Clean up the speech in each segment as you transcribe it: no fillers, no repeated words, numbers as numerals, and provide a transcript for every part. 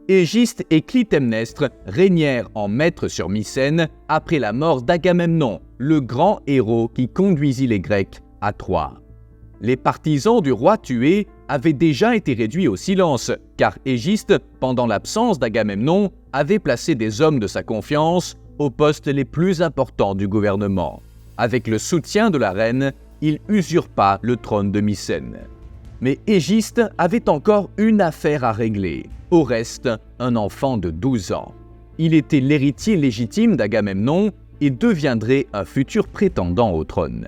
Égiste et Clytemnestre régnèrent en maîtres sur Mycène après la mort d'Agamemnon, le grand héros qui conduisit les Grecs à Troie. Les partisans du roi tué avaient déjà été réduits au silence, car Égiste, pendant l'absence d'Agamemnon, avait placé des hommes de sa confiance aux postes les plus importants du gouvernement. Avec le soutien de la reine, il usurpa le trône de Mycène. Mais Égiste avait encore une affaire à régler. Oreste, un enfant de 12 ans. Il était l'héritier légitime d'Agamemnon et deviendrait un futur prétendant au trône.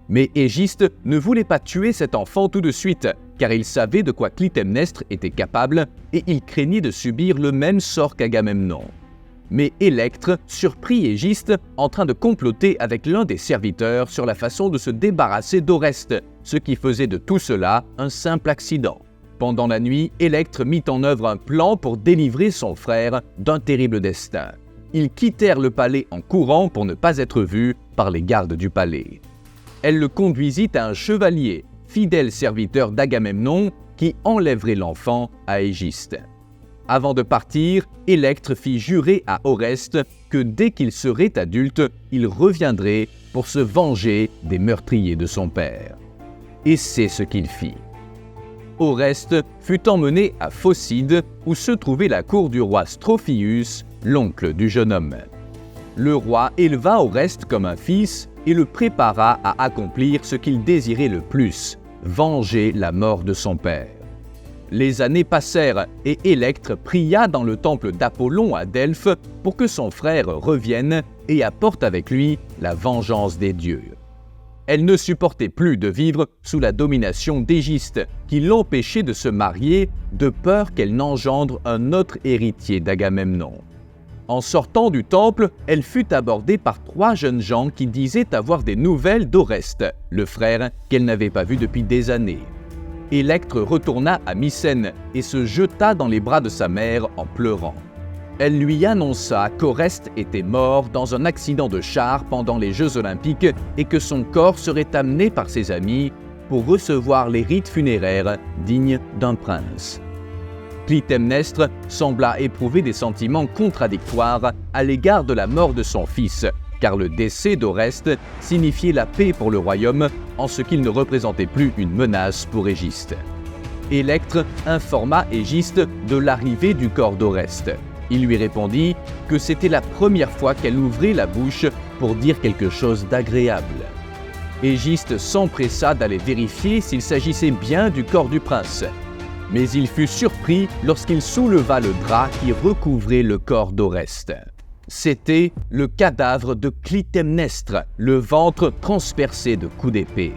Mais Égiste ne voulait pas tuer cet enfant tout de suite, car il savait de quoi Clytemnestre était capable et il craignait de subir le même sort qu'Agamemnon. Mais Électre surprit Égiste en train de comploter avec l'un des serviteurs sur la façon de se débarrasser d'Oreste, ce qui faisait de tout cela un simple accident. Pendant la nuit, Électre mit en œuvre un plan pour délivrer son frère d'un terrible destin. Ils quittèrent le palais en courant pour ne pas être vus par les gardes du palais. Elle le conduisit à un chevalier, fidèle serviteur d'Agamemnon, qui enlèverait l'enfant à Égiste. Avant de partir, Électre fit jurer à Oreste que dès qu'il serait adulte, il reviendrait pour se venger des meurtriers de son père. Et c'est ce qu'il fit. Oreste fut emmené à Phocide, où se trouvait la cour du roi Strophius, l'oncle du jeune homme. Le roi éleva Oreste comme un fils et le prépara à accomplir ce qu'il désirait le plus, venger la mort de son père. Les années passèrent et Électre pria dans le temple d'Apollon à Delphes pour que son frère revienne et apporte avec lui la vengeance des dieux. Elle ne supportait plus de vivre sous la domination d'Égiste, qui l'empêchait de se marier de peur qu'elle n'engendre un autre héritier d'Agamemnon. En sortant du temple, elle fut abordée par 3 jeunes gens qui disaient avoir des nouvelles d'Oreste, le frère qu'elle n'avait pas vu depuis des années. Électre retourna à Mycène et se jeta dans les bras de sa mère en pleurant. Elle lui annonça qu'Oreste était mort dans un accident de char pendant les Jeux olympiques et que son corps serait amené par ses amis pour recevoir les rites funéraires dignes d'un prince. Clytemnestre sembla éprouver des sentiments contradictoires à l'égard de la mort de son fils, car le décès d'Oreste signifiait la paix pour le royaume en ce qu'il ne représentait plus une menace pour Égiste. Électre informa Égiste de l'arrivée du corps d'Oreste. Il lui répondit que c'était la première fois qu'elle ouvrait la bouche pour dire quelque chose d'agréable. Égiste s'empressa d'aller vérifier s'il s'agissait bien du corps du prince. Mais il fut surpris lorsqu'il souleva le drap qui recouvrait le corps d'Oreste. C'était le cadavre de Clytemnestre, le ventre transpercé de coups d'épée.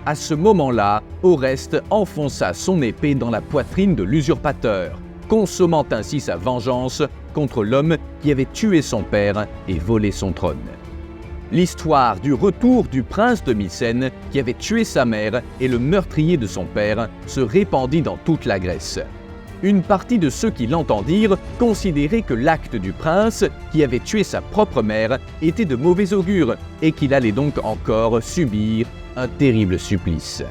À ce moment-là, Oreste enfonça son épée dans la poitrine de l'usurpateur, consommant ainsi sa vengeance contre l'homme qui avait tué son père et volé son trône. L'histoire du retour du prince de Mycène qui avait tué sa mère et le meurtrier de son père se répandit dans toute la Grèce. Une partie de ceux qui l'entendirent considéraient que l'acte du prince, qui avait tué sa propre mère, était de mauvais augure et qu'il allait donc encore subir un terrible supplice.